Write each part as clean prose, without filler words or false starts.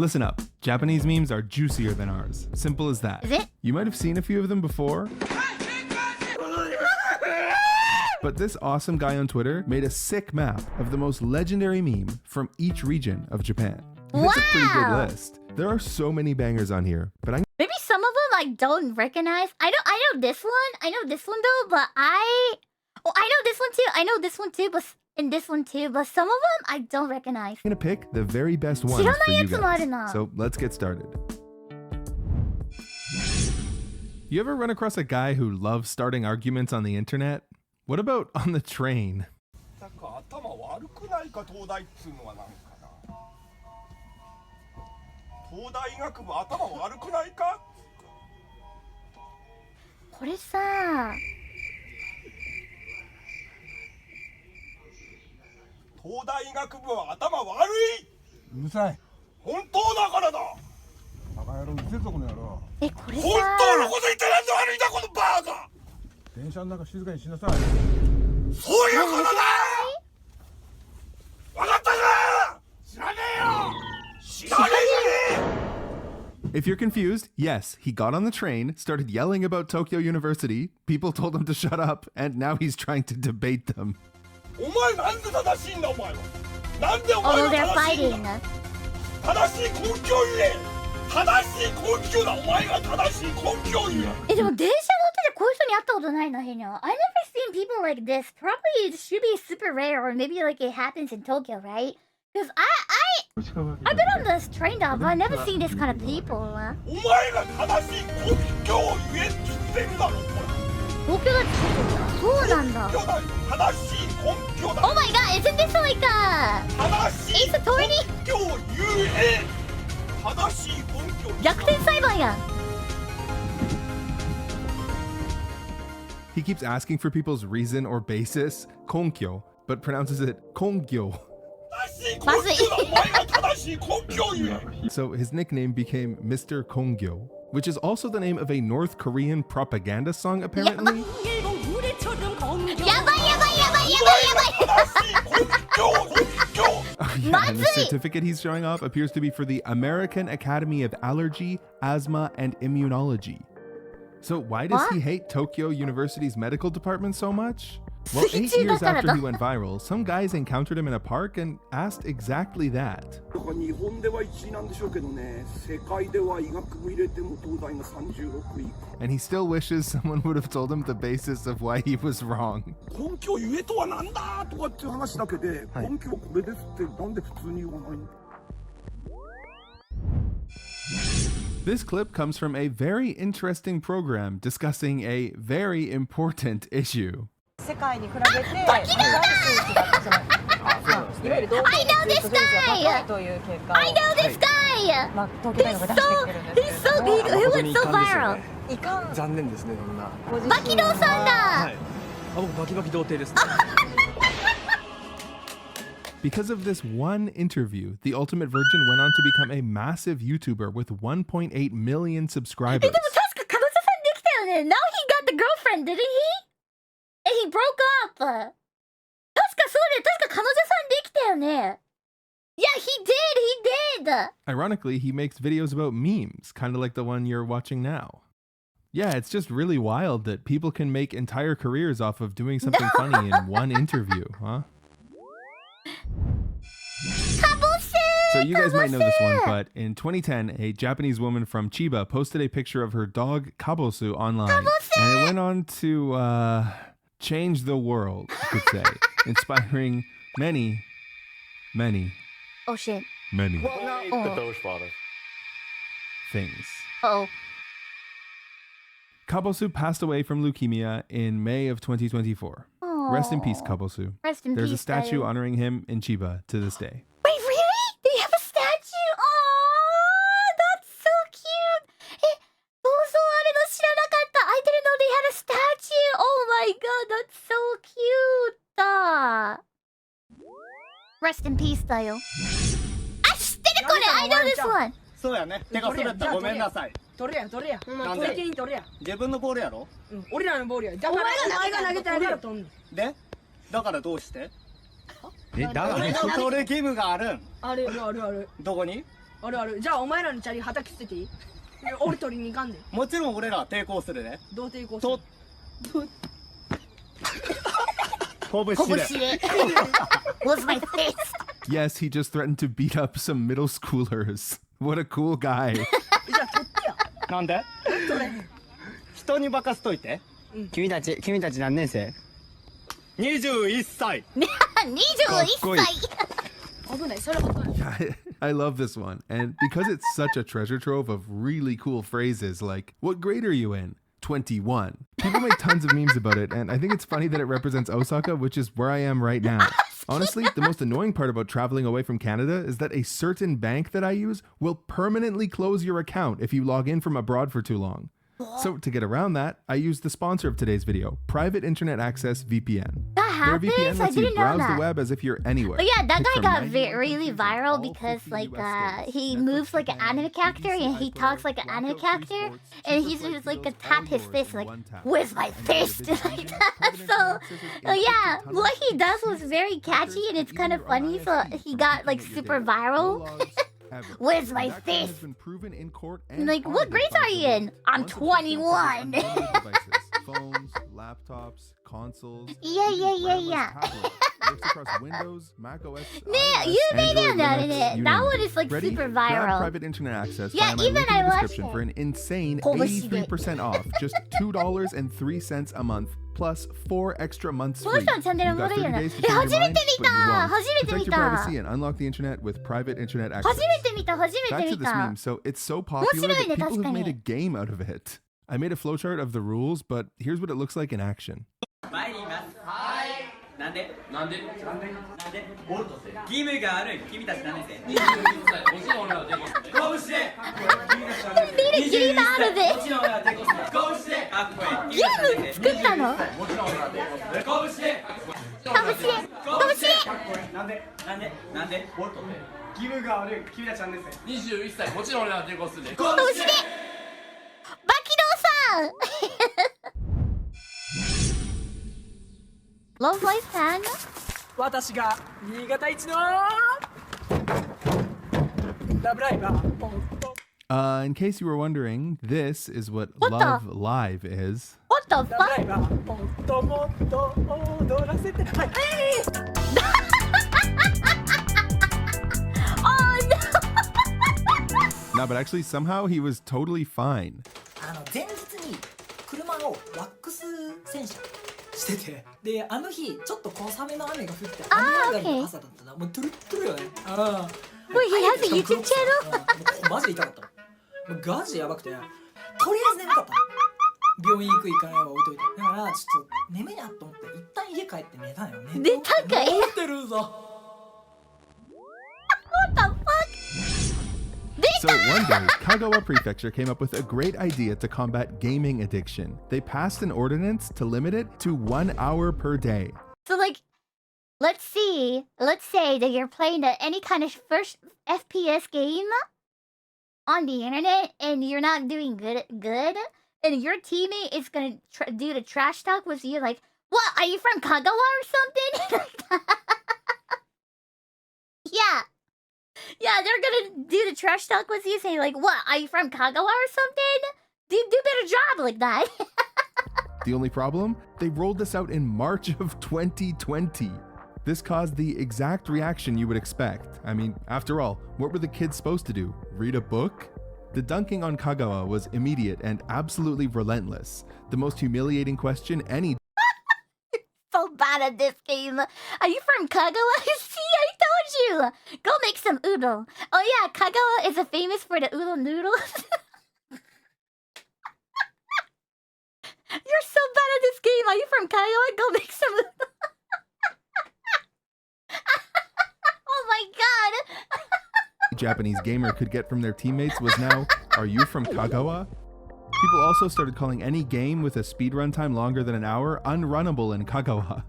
Listen up. Japanese memes are juicier than ours. Simple as that. Is it? You might have seen a few of them before. But this awesome guy on Twitter made a sick map of the most legendary meme from each region of Japan. It's a pretty good list. There are so many bangers on here, but Maybe some of them I don't recognize. I know this one. I know this one though, but I know this one too. I know this one too, but this one too. But some of them I don't recognize. I'm gonna pick the very best ones for you guys. So let's get started. You ever run across a guy who loves starting arguments on the internet? What about on the train? If you're confused, yes, he got on the train, started yelling about Tokyo University, people told him to shut up, and now he's trying to debate them. Although they're fighting. I never seen people like this. Probably it should be super rare, or maybe like it happens in Tokyo, right? Because I've been on this train though, but I've never seen this kind of people. Oh my god, isn't this like Ace Attorney? 逆転裁判やん。 He keeps asking for people's reason or basis, konkyo, but pronounces it kongyo. So his nickname became Mr. Kongyo, which is also the name of a North Korean propaganda song, apparently. Oh, yeah, and the certificate he's showing off appears to be for the American Academy of Allergy, Asthma, and Immunology. So why does he hate Tokyo University's medical department so much? Well, 8 years after he went viral, some guys encountered him in a park and asked exactly that. And he still wishes someone would have told him the basis of why he was wrong. This clip comes from a very interesting program discussing a very important issue. I know this guy! I know this guy! He went so viral. Bakido-san! Because of this one interview, the Ultimate Virgin went on to become a massive YouTuber with 1.8 million subscribers. Now he got the girlfriend, didn't he? And he broke up. Yeah, he did. Ironically, he makes videos about memes, kind of like the one you're watching now. Yeah, it's just really wild that people can make entire careers off of doing something funny in one interview, huh? So you guys might know this one, but in 2010, a Japanese woman from Chiba posted a picture of her dog Kabosu online, and it went on to change the world, you could say, inspiring many oh shit. Many things. Uh-oh. Kabosu passed away from leukemia in May of 2024. Aww. Rest in peace, Kabosu. Rest in There's peace, a statue Dayo. honoring him in Chiba to this day. Wait, really? They have a statue? Aww, that's so cute. I didn't know they had a statue. Oh my god, that's so cute. Rest in peace, Dayo. I know this one. そうやね。手が滑ったごめんなさい。取れや取れや。なんで取りに取れや。自分のボールやろ。うん、俺らのボールや。だからお前が投げたやつ取んの。で、だからどうして？だからそれ義務があるん。あるあるある。どこに？あるある。じゃあお前らのチャリ畑捨てていい？俺取りに行かんで。もちろん俺らは抵抗するね。どう抵抗する？拳で。Was my fist. Yes, he just threatened to beat up some middle schoolers. What a cool guy. じゃあ取ってよ。なんで？人に任せといて。君たち何年生21歳。21歳。危ない。それ危ない。Yeah, I love this one. And because it's such a treasure trove of really cool phrases like, what grade are you in? 21. People make tons of memes about it, and I think it's funny that it represents Osaka, which is where I am right now. Honestly, the most annoying part about traveling away from Canada is that a certain bank that I use will permanently close your account if you log in from abroad for too long. So to get around that, I use the sponsor of today's video, Private Internet Access VPN. That Their happens? VPN I lets you didn't know browse that. the web as if you're anywhere. But yeah, that Pick guy from got 91 really countries in viral all because 50 like US states. he Netflix, moves like an Japan, anime character and he BBC talks like an iPlayer, anime Blackout character Free Sports, and Super he's Flight just like Videos, tap his all fist in like one tap. where's my And there's a fist? video Like game, that. Private So Internet Access is yeah, encrypted what he does tunnels, was very catchy and it's hackers, kind of either funny. on So ISP he from got like keeping your super data. No viral. logs ever. Where's my That claim has fist? been proven in court and Like, what audited grades by are you Deloitte. in? I'm Once it's confirmed, 21. unlimited devices, phones, laptops, consoles. Yeah, even yeah, yeah, brandless yeah. tablets. Works across Windows, Mac OS, Yeah, iOS, you made Android, him that Linux, in it. you That name one it. is, like, Ready? super Grab viral. Private Internet Access Yeah, via my even link in I the watched description it. for an insane Holy 83% off, just $2.03 a month, plus 4 extra months この free. 人のチャンネル You've おも got ろいよ 30な。 days to え、 change 初 your め mind, て見 but you た won't. 初めて Protect 見 your た privacy and unlock the internet with Private Internet Access. 初めて見た初め Back て to 見 this た meme. So it's so popular 面白いね、 that people 確か have に。 made a game out of it. I made a flowchart of the rules, but here's what it looks like in action. 参りますはいなんでボルトせ義務がある君たち何年生21歳もちろん俺はデコス拳で見る気になるぜもちろん俺はデコス拳でかっこいいゲーム作ったのもちろん俺はデコス拳で拳なんでボルトで義務がある君たち何年生。21歳もちろん俺はデコスで拳でバキドーさんLove Life Fan 私が新潟一のラブライバーポンポン In case you were wondering, this is what What the- Love Live is. What the ラブ fuck? ライバーポンともっと踊らせてはい Oh no! No, but actually, somehow he was totally fine. 前日に車をワックス洗車しててで日ちょっと小雨の雨が降って雨上がりの朝だったなもうトゥルットゥルよね Wait, he has a YouTube channel? マジで痛かったもうガチやばくてとりあえず眠かったの病院行く行かないは置いといてだからちょっと眠いなと思って一旦家帰って寝たのよ寝たんかい寝てるぞ What the fuck? So one day, Kagawa Prefecture came up with a great idea to combat gaming addiction. They passed an ordinance to limit it to 1 hour per day. So like, let's say that you're playing any kind of first FPS game on the internet and you're not doing good, and your teammate is gonna do the trash talk with you like, what, are you from Kagawa or something? Yeah, they're gonna do the trash talk with you saying like, what, are you from Kagawa or something? Do better job like that. The only problem? They rolled this out in March of 2020. This caused the exact reaction you would expect. I mean, after all, what were the kids supposed to do? Read a book? The dunking on Kagawa was immediate and absolutely relentless. The most humiliating question any So bad at this game. Are you from Kagawa? See, I told you. Go make some udon. Oh yeah, Kagawa is famous for the udon noodles. You're so bad at this game. Are you from Kagawa? Go make some udon. Oh my god. Japanese gamer could get from their teammates was now, are you from Kagawa? People also started calling any game with a speedrun time longer than an hour unrunnable in Kagawa.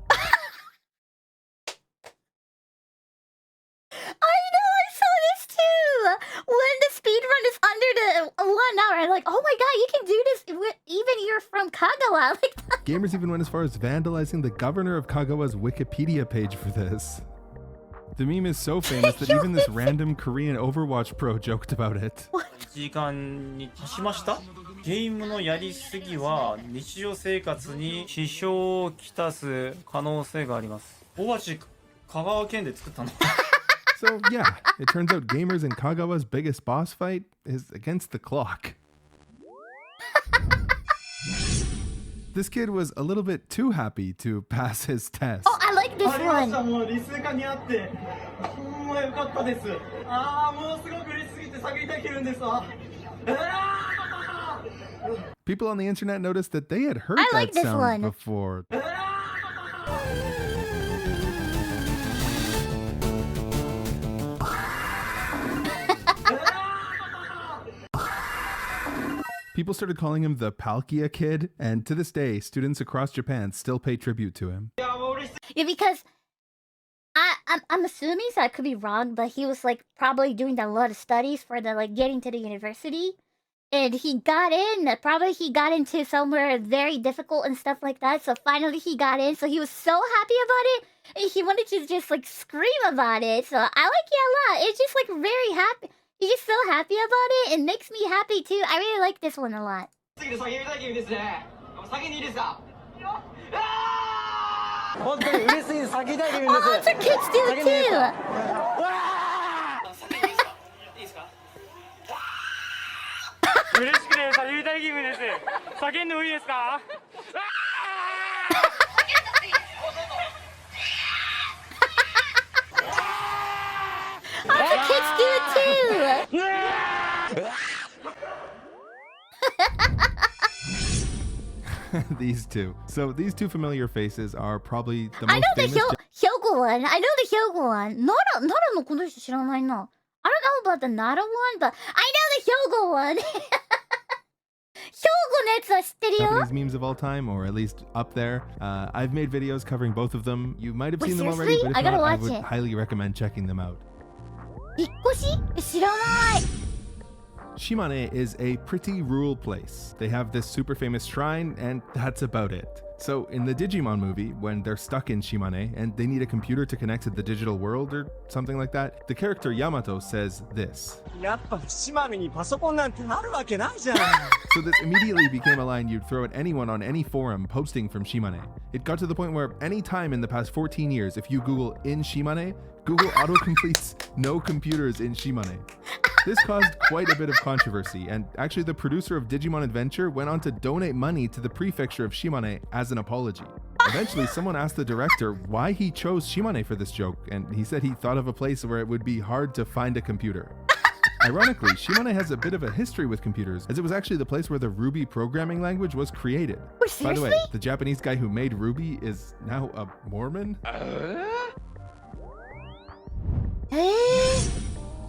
I know, I saw this too. When the speed run is under the 1 hour, I'm like, oh my god, you can do this even you're from Kagawa. Like, Gamers even went as far as vandalizing the governor of Kagawa's Wikipedia page for this. The meme is so famous that even this random Korean Overwatch pro joked about it. 時間に達しました。ゲームのやりすぎは日常生活に支障をきたす可能性があります。大橋香川県で作ったの。So yeah, it turns out gamers in Kagawa's biggest boss fight is against the clock. This kid was a little bit too happy to pass his test. Oh, I like this ありまし one. た。もう理数科にあってほんまよかったです。ああもうすごく嬉しすぎて叫びたい気分ですわ。People on the internet noticed that they had heard I that like this sound one. before. People started calling him the Palkia Kid, and to this day, students across Japan still pay tribute to him. Yeah, because I'm assuming, so I could be wrong, but he was like probably doing a lot of studies for the like getting to the university, and he got in. Probably he got into somewhere very difficult and stuff like that. So finally he got in. So he was so happy about it, and he wanted to just like scream about it. So I like it a lot. It's just like very happy. He's just so happy about it. It makes me happy too. I really like this one a lot. 叫びたい気分ですね。叫んでいいですか。本当に嬉しいです。叫びたい気分 Oh, です。 other kids do it too. 嬉しくて叫びたい気分です。叫んでもいいですか。Other kids do it too. These two. So these two familiar faces are probably the I most know the famous. Hyogo one. I know the Hyogo one. Nara no この人知らないな. I don't know about the Nara one, but I know the Hyogo one. Hyogo のやつは知ってるよ. Japanese memes of all time, or at least up there. I've made videos covering both of them. You might have Wait, seen them already, seriously? but if I gotta not, I watch would it. highly recommend checking them out. 引っ越し? 知らない. Shimane is a pretty rural place. They have this super famous shrine, and that's about it. So in the Digimon movie, when they're stuck in Shimane and they need a computer to connect to the digital world or something like that, the character Yamato says this. やっぱ島根にパソコンなんてあるわけないじゃん。 So this immediately became a line you'd throw at anyone on any forum posting from Shimane. It got to the point where any time in the past 14 years, if you Google in Shimane, Google auto-completes no computers in Shimane. This caused quite a bit of controversy, and actually the producer of Digimon Adventure went on to donate money to the prefecture of Shimane as an apology. Eventually, someone asked the director why he chose Shimane for this joke, and he said he thought of a place where it would be hard to find a computer. Ironically, Shimane has a bit of a history with computers, as it was actually the place where the Ruby programming language was created. Wait, By the way, seriously? the Japanese guy who made Ruby is now a Mormon?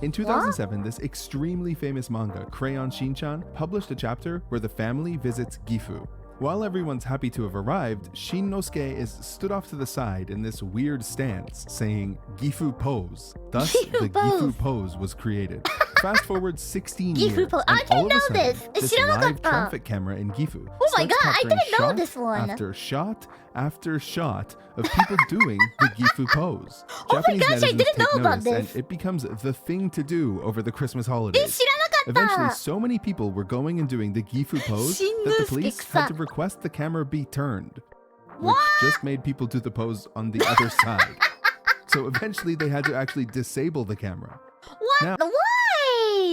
In 2007, this extremely famous manga, Crayon Shinchan, published a chapter where the family visits Gifu. While everyone's happy to have arrived, Shinnosuke is stood off to the side in this weird stance, saying Gifu pose. Thus, the Gifu pose was created. Fast forward 16 Gifu years, pose. and I didn't all of a know sudden, this. this Shiranakatta. live traffic camera in Gifu Oh my starts God, I capturing didn't know shot this one. after shot after shot of people doing the Gifu pose. Oh my gosh, I netizens didn't know take about notice, this. and it becomes the thing to do over the Christmas holidays. 知らなかった. Eventually, so many people were going and doing the Gifu pose that the police had to request the camera be turned, which just made people do the pose on the other side. So eventually, they had to actually disable the camera. What? Now- Why?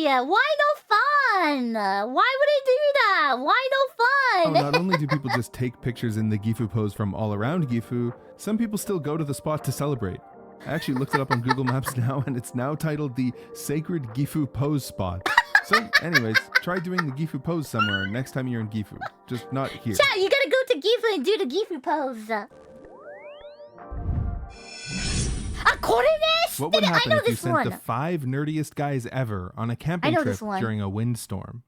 Why no fun? Why would I do that? Why no fun? Not only do people just take pictures in the Gifu pose from all around Gifu, some people still go to the spot to celebrate. I actually looked it up on Google Maps now, and it's now titled the Sacred Gifu Pose Spot. So, anyways, try doing the Gifu pose somewhere next time you're in Gifu. Just not here. Chat, you gotta go to Gifu and do the Gifu pose. What would I happen know if you this sent one. the 5 nerdiest guys ever on a camping know trip this one. during a windstorm?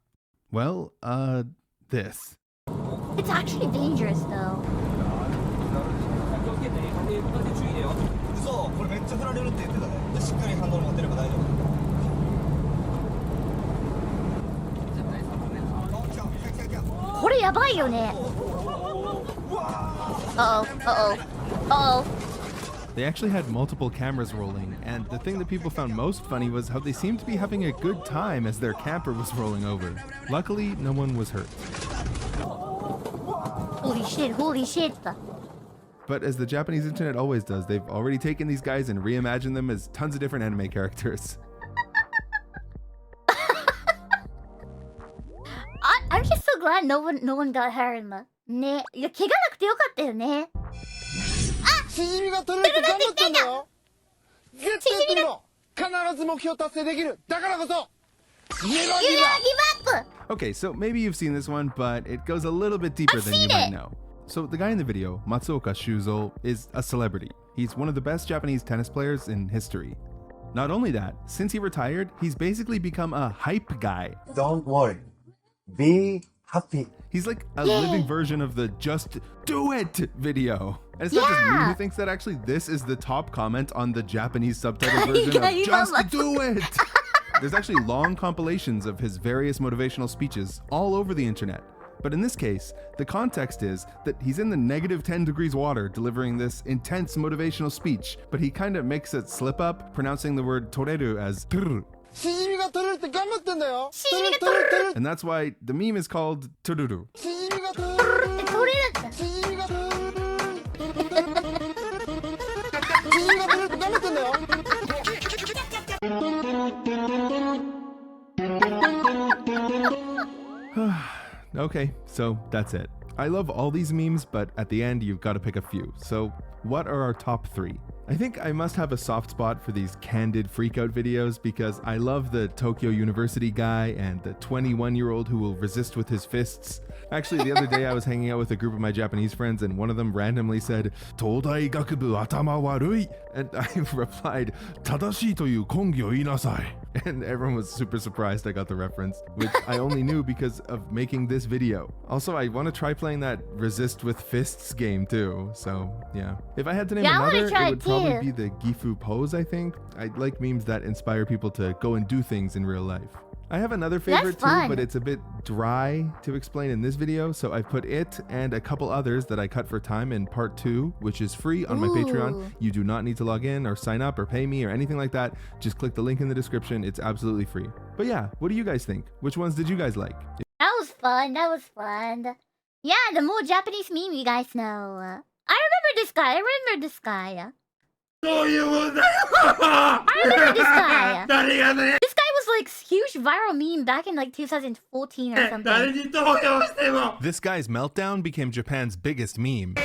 Well, this. It's actually dangerous though. 嘘これめっちゃ振られるって言ってたね。しっかりハンドル持ってれば大丈夫。これやばいよね。Uh-oh. Uh-oh. Uh-oh. They actually had multiple cameras rolling, and the thing that people found most funny was how they seemed to be having a good time as their camper was rolling over. Luckily, no one was hurt. Holy shit, holy shit. But as the Japanese internet always does, they've already taken these guys and reimagined them as tons of different anime characters. I'm just so glad no one got hurt. ね、いや怪我なくてよかったよね。シジミが取れるって頑張ってんだよ。絶対取るの。必ず目標達成できる。だからこそ。Never give up. Okay, so maybe you've seen this one, but it goes a little bit deeper than you might know. So the guy in the video, Matsuoka Shuzo, is a celebrity. He's one of the best Japanese tennis players in history. Not only that, since he retired, he's basically become a hype guy. Don't worry. Be happy. He's like a living version of the Just Do It video. And it's not just me who thinks that, actually. This is the top comment on the Japanese subtitle version of Just Do It. There's actually long compilations of his various motivational speeches all over the internet. But in this case, the context is that he's in the negative 10 degrees water delivering this intense motivational speech, but he kind of makes it slip up, pronouncing the word toreru as tururu. And that's why the meme is called tururu. Okay, so that's it. I love all these memes, but at the end, you've got to pick a few. So what are our top 3? I think I must have a soft spot for these candid freakout videos because I love the Tokyo University guy and the 21-year-old who will resist with his fists. Actually, the other day I was hanging out with a group of my Japanese friends and one of them randomly said, Todai gakubu atama warui, and I replied, Tadashi toyu kongyo inasai. And everyone was super surprised I got the reference, which I only knew because of making this video. Also, I want to try playing that resist with fists game too, so yeah. If I had to name another, it would probably be the Gifu pose, I think. I like memes that inspire people to go and do things in real life. I have another favorite too, but it's a bit dry to explain in this video, so I've put it and a couple others that I cut for time in part 2, which is free on my Patreon. You do not need to log in or sign up or pay me or anything like that. Just click the link in the description. It's absolutely free. But yeah, what do you guys think? Which ones did you guys like? That was fun. That was fun. Yeah, the more Japanese meme you guys know. I remember this guy. I remember this guy. This guy was like huge viral meme back in like 2014 or something. This guy's meltdown became Japan's biggest meme.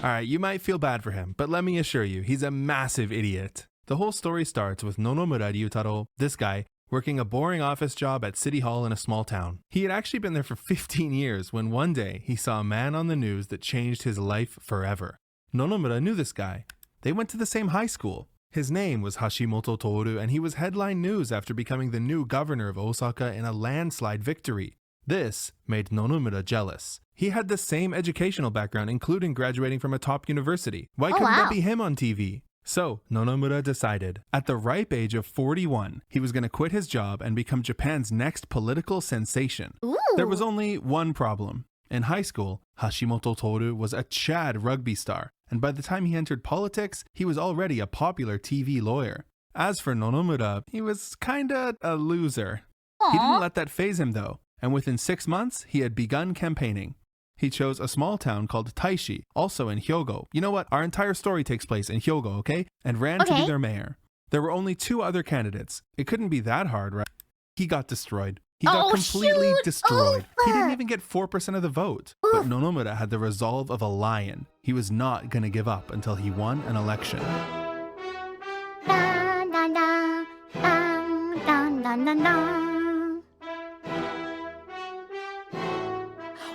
Alright, you might feel bad for him, but let me assure you, he's a massive idiot. The whole story starts with Nonomura Ryutaro, this guy, working a boring office job at City Hall in a small town. He had actually been there for 15 years when one day he saw a man on the news that changed his life forever. Nonomura knew this guy. They went to the same high school. His name was Hashimoto Toru, and he was headline news after becoming the new governor of Osaka in a landslide victory. This made Nonomura jealous. He had the same educational background, including graduating from a top university. Why couldn't that be him on TV? So, Nonomura decided, at the ripe age of 41, he was going to quit his job and become Japan's next political sensation. There was only one problem. In high school, Hashimoto Toru was a Chad rugby star, and by the time he entered politics, he was already a popular TV lawyer. As for Nonomura, he was kinda a loser. He didn't let that faze him though, and within 6 months, he had begun campaigning. He chose a small town called Taishi, also in Hyogo. You know what? Our entire story takes place in Hyogo, okay? And ran to be their mayor. There were only 2 other candidates. It couldn't be that hard, right? He got destroyed. He got completely destroyed. He didn't even get 4% of the vote. But Nonomura had the resolve of a lion. He was not going to give up until he won an election.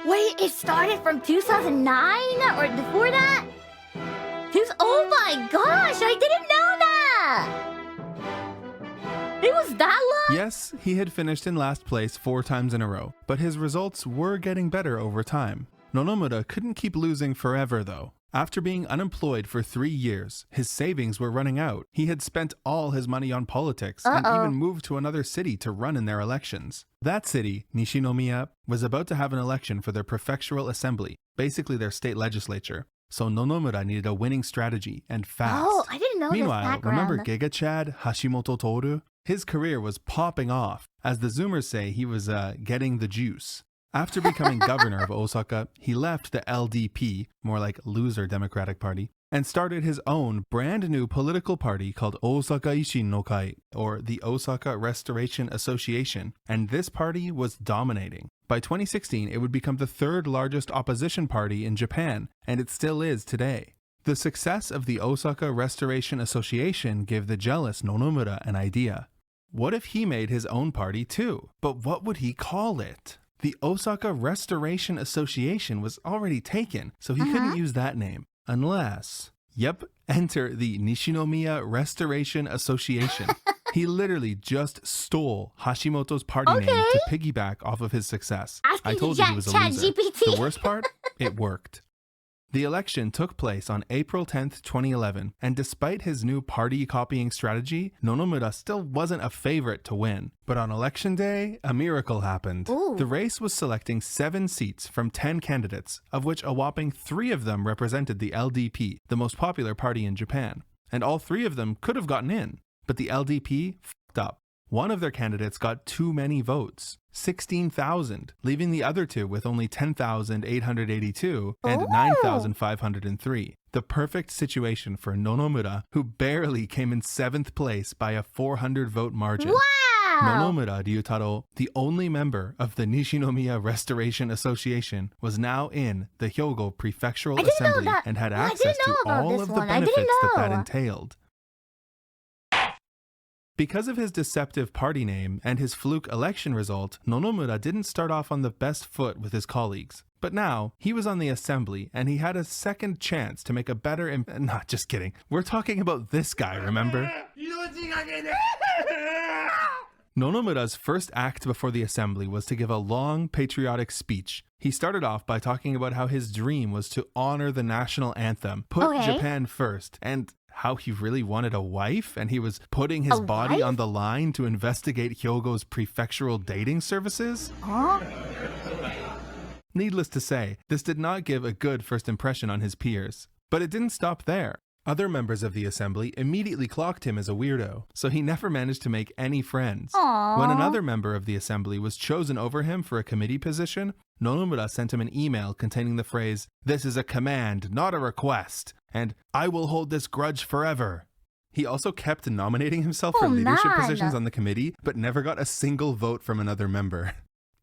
Wait, it started from 2009 or before that? Oh my gosh, I didn't know that! It was that long? Yes, he had finished in last place 4 times in a row, but his results were getting better over time. Nonomura couldn't keep losing forever though. After being unemployed for 3 years, his savings were running out. He had spent all his money on politics and even moved to another city to run in their elections. That city, Nishinomiya, was about to have an election for their prefectural assembly, basically their state legislature. So Nonomura needed a winning strategy and fast. Oh, I didn't know Meanwhile, this background. remember Giga Chad Hashimoto Toru? His career was popping off. As the Zoomers say, he was getting the juice. After becoming governor of Osaka, he left the LDP, more like Loser Democratic Party, and started his own brand new political party called Osaka Ishin no Kai, or the Osaka Restoration Association, and this party was dominating. By 2016, it would become the third largest opposition party in Japan, and it still is today. The success of the Osaka Restoration Association gave the jealous Nonomura an idea. What if he made his own party too? But what would he call it? The Osaka Restoration Association was already taken, so he couldn't use that name. Unless, enter the Nishinomiya Restoration Association. He literally just stole Hashimoto's party name to piggyback off of his success. I told you he was a loser. The worst part? It worked. The election took place on April 10th, 2011, and despite his new party-copying strategy, Nonomura still wasn't a favorite to win. But on election day, a miracle happened. Ooh. The race was selecting 7 seats from 10 candidates, of which a whopping 3 of them represented the LDP, the most popular party in Japan. And all 3 of them could have gotten in, but the LDP f***ed up. One of their candidates got too many votes, 16,000, leaving the other 2 with only 10,882 and 9,503. The perfect situation for Nonomura, who barely came in 7th place by a 400-vote margin. Wow! Nonomura Ryutaro, the only member of the Nishinomiya Restoration Association, was now in the Hyogo Prefectural Assembly and had access to all of the benefits that entailed. Because of his deceptive party name and his fluke election result, Nonomura didn't start off on the best foot with his colleagues. But now, he was on the assembly and he had a second chance to make a better Not just kidding. We're talking about this guy, remember? Nonomura's first act before the assembly was to give a long patriotic speech. He started off by talking about how his dream was to honor the national anthem, put Japan first, and how he really wanted a wife, and he was putting his body on the line to investigate Hyogo's prefectural dating services? Needless to say, this did not give a good first impression on his peers. But it didn't stop there. Other members of the assembly immediately clocked him as a weirdo, so he never managed to make any friends. When another member of the assembly was chosen over him for a committee position, Nonomura sent him an email containing the phrase, "This is a command, not a request," and "I will hold this grudge forever." He also kept nominating himself for leadership positions on the committee, but never got a single vote from another member.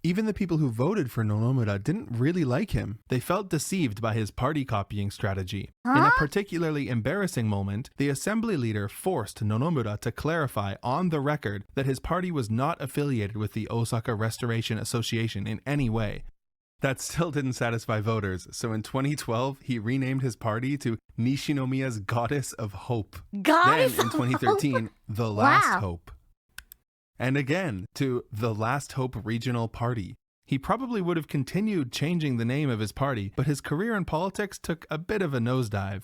Even the people who voted for Nonomura didn't really like him. They felt deceived by his party copying strategy. In a particularly embarrassing moment, the assembly leader forced Nonomura to clarify on the record that his party was not affiliated with the Osaka Restoration Association in any way. That still didn't satisfy voters, so in 2012, he renamed his party to Nishinomiya's Goddess of Hope. Then in 2013, The Last Hope. And again, to the Last Hope Regional Party. He probably would have continued changing the name of his party, but his career in politics took a bit of a nosedive.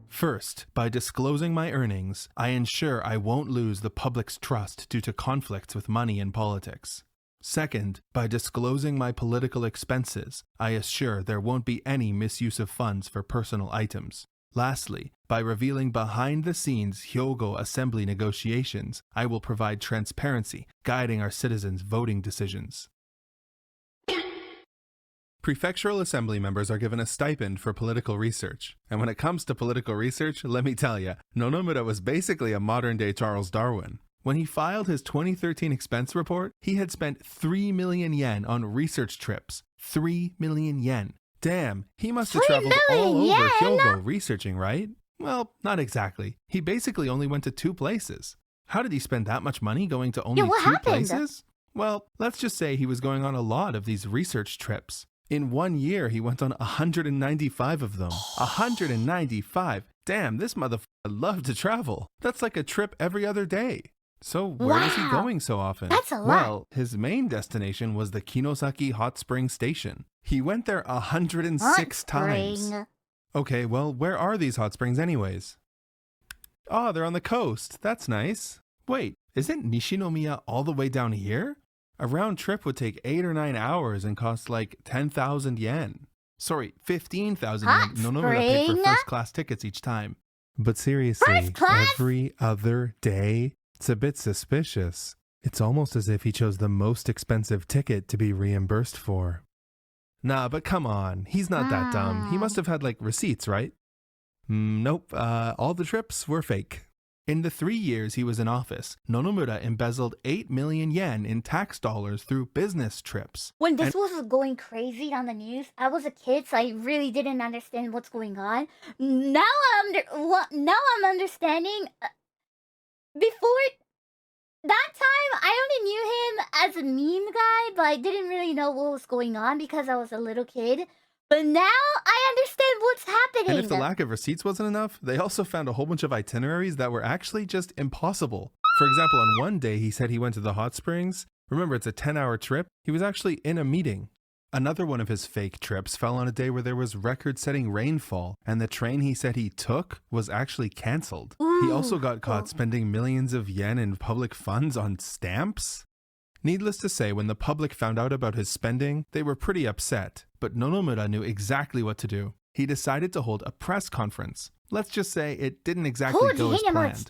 First, by disclosing my earnings, I ensure I won't lose the public's trust due to conflicts with money in politics. Second, by disclosing my political expenses, I assure there won't be any misuse of funds for personal items. Lastly, by revealing behind-the-scenes Hyogo Assembly negotiations, I will provide transparency, guiding our citizens' voting decisions. Prefectural assembly members are given a stipend for political research. And when it comes to political research, let me tell you, Nonomura was basically a modern-day Charles Darwin. When he filed his 2013 expense report, he had spent 3 million yen on research trips. 3 million yen. Damn, he must have traveled all over Hyogo researching, right? Well, not exactly. He basically only went to 2 places. How did he spend that much money going to only 2 places? Well, let's just say he was going on a lot of these research trips. In 1 year, he went on 195 of them. 195! Damn, this motherfucker loved to travel. That's like a trip every other day. So where was he going so often? That's a lot. Well, his main destination was the Kinosaki Hot Spring Station. He went there 106 times. Okay, well, where are these hot springs anyways? Oh, they're on the coast. That's nice. Wait, isn't Nishinomiya all the way down here? A round trip would take 8 or 9 hours and cost like 10,000 yen. Sorry, 15,000 yen. Nonomura paid for first-class tickets each time. But seriously, every other day? It's a bit suspicious. It's almost as if he chose the most expensive ticket to be reimbursed for. Nah, but come on. He's not that dumb. He must have had, like, receipts, right? Nope. All the trips were fake. In the 3 years he was in office, Nonomura embezzled 8 million yen in tax dollars through business trips. When this was going crazy on the news, I was a kid, so I really didn't understand what's going on. Now I'm understanding. Before that time, I only knew him as a meme guy, but I didn't really know what was going on because I was a little kid. But now I understand what's happening. And if the lack of receipts wasn't enough, they also found a whole bunch of itineraries that were actually just impossible. For example, on one day he said he went to the hot springs. Remember, it's a 10-hour trip. He was actually in a meeting. Another one of his fake trips fell on a day where there was record-setting rainfall, and the train he said he took was actually cancelled. He also got caught spending millions of yen in public funds on stamps. Needless to say, when the public found out about his spending, they were pretty upset. But Nonomura knew exactly what to do. He decided to hold a press conference. Let's just say it didn't exactly go as planned.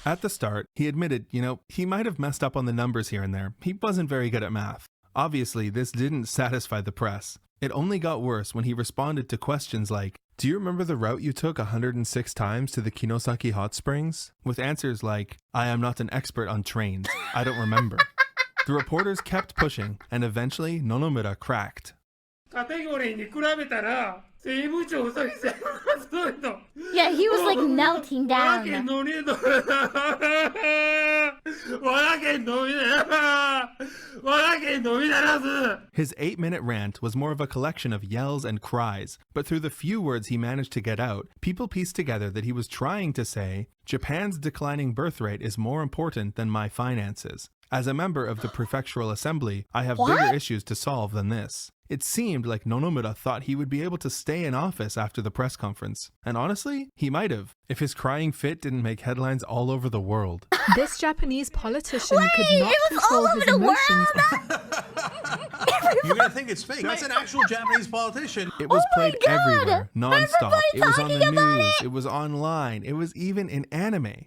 At the start, he admitted, he might have messed up on the numbers here and there. He wasn't very good at math. Obviously, this didn't satisfy the press. It only got worse when he responded to questions like, do you remember the route you took 106 times to the Kinosaki hot springs? With answers like, I am not an expert on trains. I don't remember. The reporters kept pushing, and eventually Nonomura cracked. Yeah, he was like melting down. His 8-minute rant was more of a collection of yells and cries, but through the few words he managed to get out, people pieced together that he was trying to say, Japan's declining birth rate is more important than my finances. As a member of the prefectural assembly, I have bigger issues to solve than this. It seemed like Nonomura thought he would be able to stay in office after the press conference. And honestly, he might have, if his crying fit didn't make headlines all over the world. This Japanese politician could not control his emotions. You're gonna think it's fake. That's an actual Japanese politician. It was played everywhere, non-stop. It was on the news, it was online, it was even in anime.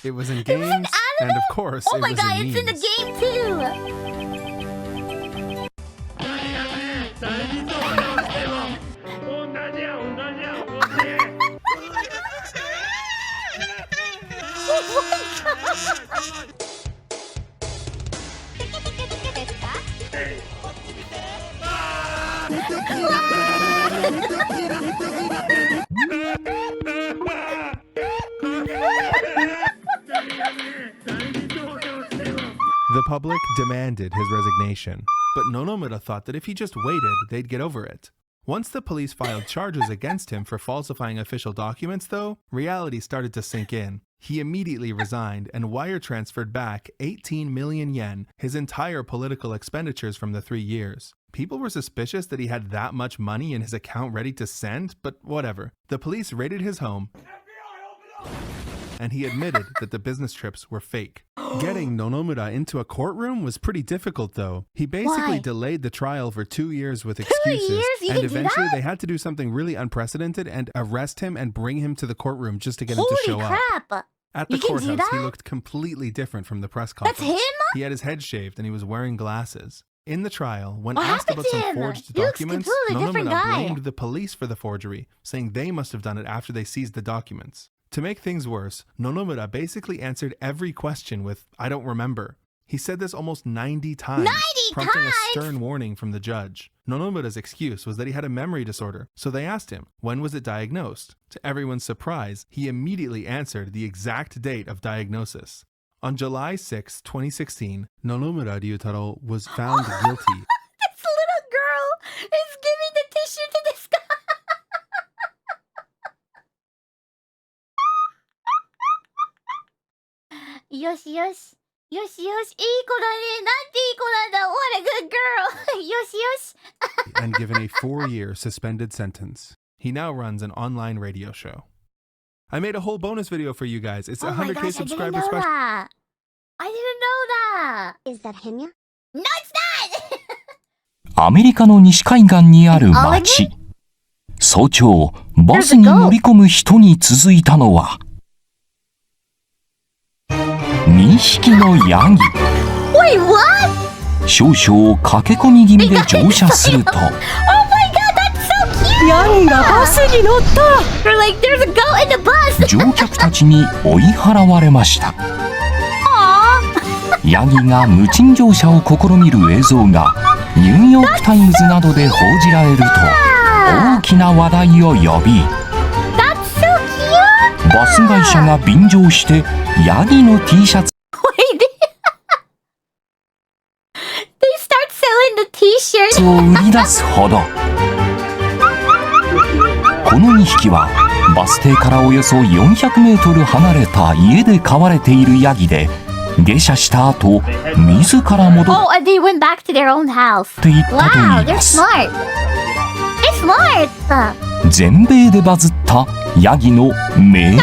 It was in games, and of course, oh my god, in it's in the game too! The public demanded his resignation, but Nonomura thought that if he just waited, they'd get over it. Once the police filed charges against him for falsifying official documents, though, reality started to sink in. He immediately resigned and wire transferred back 18 million yen, his entire political expenditures from the 3 years. People were suspicious that he had that much money in his account ready to send, but whatever. The police raided his home, and he admitted that the business trips were fake. Getting Nonomura into a courtroom was pretty difficult, though. He basically delayed the trial for 2 years with excuses, and eventually they had to do something really unprecedented and arrest him and bring him to the courtroom just to get him to show up. At the courthouse, he looked completely different from the press conference. That's him? He had his head shaved and he was wearing glasses. In the trial, when asked about some forged documents, Nonomura blamed the police for the forgery, saying they must have done it after they seized the documents. To make things worse, Nonomura basically answered every question with, I don't remember. He said this almost 90 times, prompting a stern warning from the judge. Nonomura's excuse was that he had a memory disorder, so they asked him, when was it diagnosed? To everyone's surprise, he immediately answered the exact date of diagnosis. On July 6, 2016, Nonomura Ryutaro was found guilty. This little girl is giving the tissue to this guy. よしよし。よしよし。いい子だね。なんていい子なんだ。What a good girl. よしよし。And given a 4-year suspended sentence. He now runs an online radio show. I made a whole bonus video for you guys. It's Oh my a 100K gosh, subscriber I didn't know special. that. I didn't know that. Is that Henya? No, it's not. アメリカの西海岸にある町。早朝、バスに乗り込む人に続いたのは、2匹のヤギ。Wait, what? 少々駆け込み気味で乗車すると、Oh my god, that's so cute! ヤギがバスに乗った。They're like, there's a goat in the bus! 乗客たちに追い払われました。ヤギが無賃乗車を試みる映像がニューヨークタイムズなどで報じられると大きな話題を呼び、バス会社が便乗してヤギの T シャツを売り出すほど。この2匹はバス停からおよそ400メートル離れた家で飼われているヤギで、下車した後、自ら戻っていったと言います。全米でバズったヤギの名